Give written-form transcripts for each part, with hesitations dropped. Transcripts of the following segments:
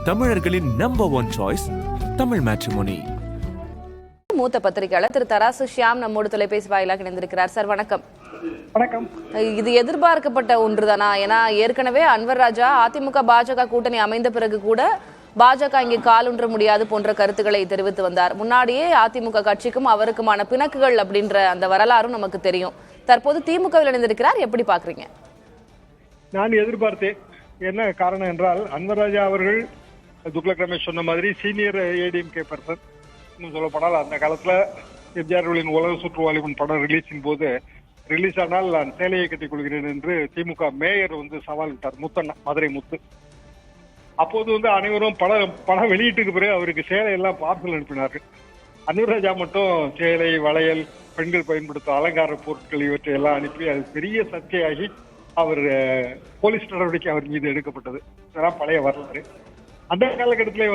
தமிழர்களின் number 1 choice Tamil matrimony. மூத்த பத்திரிகையாளர் திரு தராசு ஷியாம் நம்மோடு தொலைபேசி வாயிலாக இணைந்திருக்கிறார். சார் வணக்கம். வணக்கம். இது எதிர்பார்க்கப்பட்ட ஒன்றுதானா? ஏன்னா ஏற்கனவே அன்வர் ராஜா அதிமுக பாஜக கூட்டணி அமைந்த பிறகு கூட பாஜக இங்கே காலூன்ற முடியாது போன்ற கருத்துக்களை தெரிவித்து வந்தார். முன்னாடியே அதிமுக கட்சிக்கும் அவருக்குமான பிணக்குகள் அப்படின்ற அந்த வரலாறும் நமக்கு தெரியும். தற்போது திமுகவில் இணைந்திருக்கிறார், எப்படி பாக்குறீங்க? நான் எதிர்பார்த்தேன். என்ன காரணம் என்றால், அன்வர் ராஜா அவர்கள் துக்ளக் ரமேஷ் சொன்ன மாதிரி சீனியர் ஏடிஎம்கே பர்சன். இன்னும் சொல்லப்போனால் அந்த காலத்துல எம்ஜிஆர் அவர்களின் உலக சுற்றுவாலிபன் படம் ரிலீஸின் போது ரிலீஸ் ஆனால் நான் சேலையை கட்டிக் கொள்கிறேன் என்று திமுக மேயர் சவால் விட்டார், முத்தண்ணா, மதுரை முத்து. அப்போது அனைவரும் படம் வெளியீட்டுக்கு பிறகு அவருக்கு சேலையெல்லாம் பார்சல் அனுப்பினார்கள். அன்வர் ராஜா மட்டும் சேலை, வளையல், பெண்கள் பயன்படுத்தும் அலங்கார பொருட்கள் இவற்றை எல்லாம் அனுப்பி அது பெரிய சர்ச்சையாகி அவர் போலீஸ் நடவடிக்கை அவர் மீது எடுக்கப்பட்டது. இதெல்லாம் பழைய வரலாறு. அந்த காலகட்டத்திலே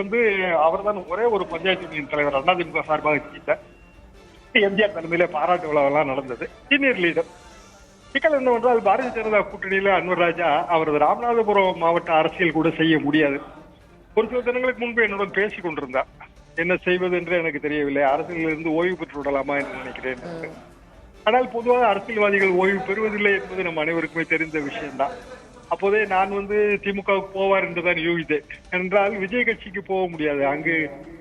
அவர் தான் ஒரே ஒரு பஞ்சாயத்து யூனியன் தலைவர் அதிமுக சார்பாக செய்தார். எம்ஜிஆர் தலைமையில பாராட்டு விழாவெல்லாம் நடந்தது. Senior leader. சிக்கல் என்னவென்றால், பாரதிய ஜனதா கூட்டணியில அன்வர் ராஜா அவரது ராமநாதபுரம் மாவட்ட அரசியல் கூட செய்ய முடியாது. ஒரு சில தினங்களுக்கு முன்பு என்னுடன் பேசிக் கொண்டிருந்தார். என்ன செய்வது என்று எனக்கு தெரியவில்லை, அரசியலில் இருந்து ஓய்வு பெற்று விடலாமா என்று நினைக்கிறேன். ஆனால் பொதுவாக அரசியல்வாதிகள் ஓய்வு பெறுவதில்லை என்பது நம் அனைவருக்குமே தெரிந்த விஷயம்தான். அப்போதே நான் திமுகவுக்கு போவார் என்றுதான் யூகித்தேன். என்றால் விஜய் கட்சிக்கு போக முடியாது. அங்கு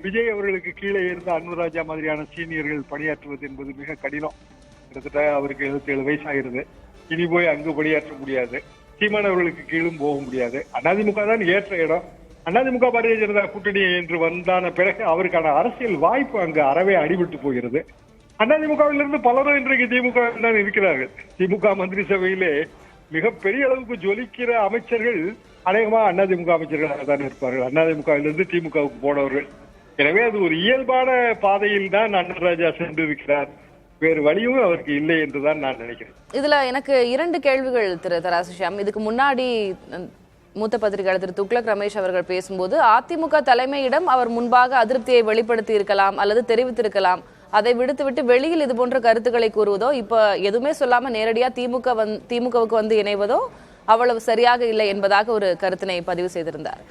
விஜய் அவர்களுக்கு கீழே இருந்த அன்வர் ராஜா மாதிரியான சீனியர்கள் பணியாற்றுவது என்பது மிக கடினம். கிட்டத்தட்ட அவருக்கு 77 வயசு ஆகிறது. இனி போய் அங்கு பணியாற்ற முடியாது. சீமான் அவர்களுக்கு கீழும் போக முடியாது. அதிமுக தான் ஏற்ற இடம். அதிமுக பாரதிய ஜனதா கூட்டணி என்று வந்தான பிறகு அவருக்கான அரசியல் வாய்ப்பு அங்கு அறவே அடிபட்டு போகிறது. அதிமுகவிலிருந்து பலரும் இன்றைக்கு திமுக தான் இருக்கிறார்கள். திமுக மந்திரி சபையிலே மிகப்பெரிய அளவுக்கு ஜொலிக்கிற அமைச்சர்கள் அநேகமா அதிமுக அமைச்சர்களாக தான் இருப்பார்கள். அதிமுகவிலிருந்து திமுகவுக்கு போனவர்கள். எனவே அது ஒரு இயல்பான பாதையில் தான் அன்வர் ராஜா சென்றிருக்கிறார். வேறு வழியும் அவருக்கு இல்லை என்றுதான் நான் நினைக்கிறேன். இதுல எனக்கு 2 கேள்விகள் திரு தராசு ஷியாம். இதுக்கு முன்னாடி மூத்த பத்திரிகையாளர் திரு துக்ளக் ரமேஷ் அவர்கள் பேசும்போது அதிமுக தலைமையிடம் அவர் முன்பாக அதிருப்தியை வெளிப்படுத்தி இருக்கலாம் அல்லது தெரிவித்திருக்கலாம். அதை விடுத்துவிட்டு வெளியில் இது போன்ற கருத்துக்களை கூறுவதோ, இப்ப எதுவுமே சொல்லாம நேரடியா திமுகவுக்கு இணைவதோ அவ்வளவு சரியாக இல்லை என்பதாக ஒரு கருத்தினை பதிவு செய்திருந்தார்.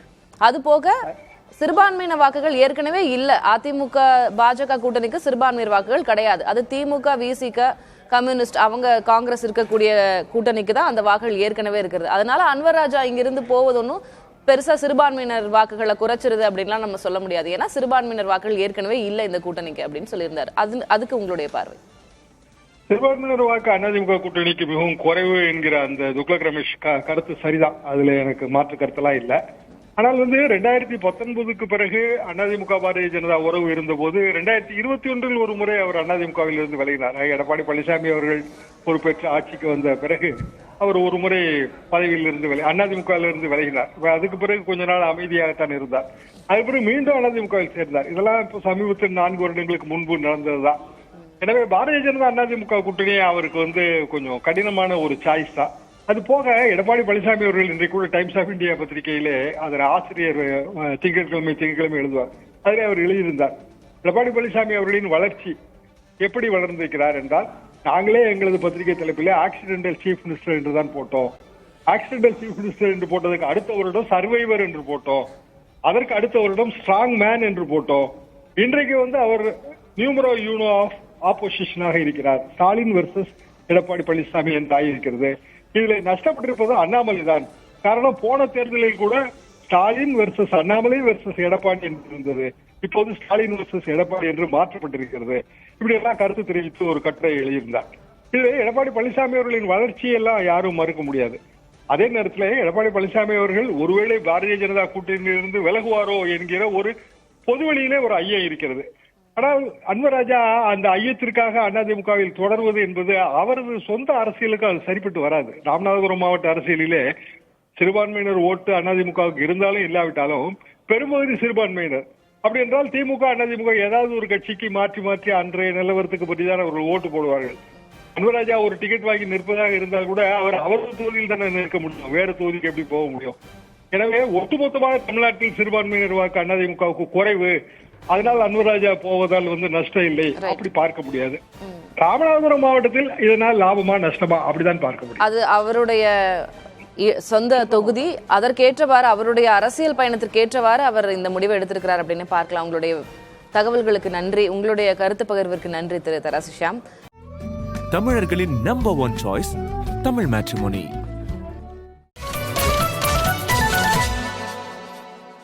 அது போக சிறுபான்மையின வாக்குகள் ஏற்கனவே இல்ல. அதிமுக பாஜக கூட்டணிக்கு சிறுபான்மையினர் வாக்குகள் கிடையாது. அது திமுக, விசிக, கம்யூனிஸ்ட், அவங்க காங்கிரஸ் இருக்கக்கூடிய கூட்டணிக்கு தான் அந்த வாக்குகள் ஏற்கனவே இருக்கிறது. அதனால அன்வர் ராஜா இங்கிருந்து போவது ஒன்றும் பெருசா சிறுபான்மையினர் வாக்குகளை குறைச்சிருது அப்படின்லாம் நம்ம சொல்ல முடியாது. ஏன்னா சிறுபான்மையினர் வாக்குகள் ஏற்கனவே இல்லை இந்த கூட்டணிக்கு அப்படின்னு சொல்லியிருந்தார். அதுக்கு உங்களுடைய பார்வை? சிறுபான்மையினர் வாக்கு அதிமுக கூட்டணிக்கு மிகவும் குறைவு என்கிற அந்த துக்ளக் ரமேஷ் கருத்து சரிதான். அதுல எனக்கு மாற்று கருத்தெல்லாம் இல்லை. ஆனால் 2019க்கு பிறகு அதிமுக பாரதிய ஜனதா உறவு இருந்த போது 2021 ஒரு முறை அவர் அதிமுகவில் இருந்து விலகினார். எடப்பாடி பழனிசாமி அவர்கள் பொறுப்பேற்று ஆட்சிக்கு வந்த பிறகு அவர் ஒரு முறை பதவியில் இருந்து அதிமுகவில் இருந்து விலகினார். அதுக்கு பிறகு கொஞ்ச நாள் அமைதியாகத்தான் இருந்தார். அதுக்கு பிறகு மீண்டும் அதிமுகவில் சேர்ந்தார். இதெல்லாம் இப்போ சமீபத்தில் 4 வருடங்களுக்கு முன்பு நடந்ததுதான். எனவே பாரதிய ஜனதா அதிமுக கூட்டணி அவருக்கு கொஞ்சம் கடினமான ஒரு சாய்ஸ் தான். அது போக எடப்பாடி பழனிசாமி அவர்கள் இன்றைக்கு கூட டைம்ஸ் ஆஃப் இந்தியா பத்திரிகையிலே அதில் ஆசிரியர் திங்கட்கிழமை எழுதுவார். அதில் அவர் எழுதியிருந்தார், எடப்பாடி பழனிசாமி அவர்களின் வளர்ச்சி எப்படி வளர்ந்திருக்கிறார் என்றால், நாங்களே எங்களது பத்திரிகை தலைப்பிலே ஆக்சிடென்டல் சீஃப் மினிஸ்டர் என்று தான் போட்டோம். ஆக்சிடென்டல் சீஃப் மினிஸ்டர் என்று போட்டதுக்கு அடுத்த வருடம் சர்வைவர் என்று போட்டோம். அதற்கு அடுத்த வருடம் ஸ்ட்ராங் மேன் என்று போட்டோம். இன்றைக்கு அவர் நியூமரோ யூனோ ஆஃப் ஆப்போசிஷனாக இருக்கிறார். ஸ்டாலின் வெர்சஸ் எடப்பாடி பழனிசாமி என் தாய் இருக்கிறது. இதுல நஷ்டப்பட்டிருப்பது அண்ணாமலை தான். காரணம், போன தேர்தலில் கூட ஸ்டாலின் வெர்சஸ் அண்ணாமலை வெர்சஸ் எடப்பாடி என்று இருந்தது. இப்போது ஸ்டாலின் வெர்சஸ் எடப்பாடி என்று மாற்றப்பட்டிருக்கிறது. இப்படி எல்லாம் கருத்து தெரிவித்து ஒரு கட்டுரை எழுதியிருந்தார். இது எடப்பாடி பழனிசாமி அவர்களின் வளர்ச்சியெல்லாம் யாரும் மறுக்க முடியாது. அதே நேரத்தில் எடப்பாடி பழனிசாமி அவர்கள் ஒருவேளை பாரதிய ஜனதா கூட்டணியிலிருந்து விலகுவாரோ என்கிற ஒரு பொதுவெளியிலே ஒரு ஐயம் இருக்கிறது. ஆனால் அன்வர் ராஜா அந்த ஐயத்திற்காக அதிமுகவில் தொடர்வது என்பது அவரது சொந்த அரசியலுக்கு அது சரிப்பட்டு வராது. ராமநாதபுரம் மாவட்ட அரசியலிலே சிறுபான்மையினர் ஓட்டு அதிமுகவுக்கு இருந்தாலும் இல்லாவிட்டாலும் பெரும்பகுதி சிறுபான்மையினர். அப்படி என்றால் திமுக அதிமுக ஏதாவது ஒரு கட்சிக்கு மாற்றி மாற்றி அன்றைய நிலவரத்துக்கு பற்றி தான் அவர்கள் ஓட்டு போடுவார்கள். அன்வர் ராஜா ஒரு டிக்கெட் வாங்கி நிற்பதாக இருந்தால் கூட அவரது தொகுதியில் தானே நிற்க முடியும், வேற தொகுதிக்கு எப்படி போக முடியும்? எனவே ஒட்டுமொத்தமாக தமிழ்நாட்டில் சிறுபான்மையினர் வாக்கு அதிமுகவுக்கு குறைவு, அதனால் அன்வர் ராஜா போவதால் நஷ்டம் இல்லை அப்படி பார்க்க முடியாது. ராமநாதபுரம் மாவட்டத்தில் இதனால் லாபமா நஷ்டமா அப்படிதான் பார்க்க முடியும். அது அவருடைய சொந்த தொகுதி, அதற்கேற்றவாறு அவருடைய அரசியல் பயணத்திற்கேற்றவாறு அவர் இந்த முடிவை எடுத்திருக்கிறார் அப்படின்னு பார்க்கலாம். உங்களுடைய தகவல்களுக்கு நன்றி, உங்களுடைய கருத்து பகிர்விற்கு நன்றி திரு தராசு ஷியாம். தமிழர்களின் நம்பர் 1 சாய்ஸ் தமிழ் மேட்ரிமோனி.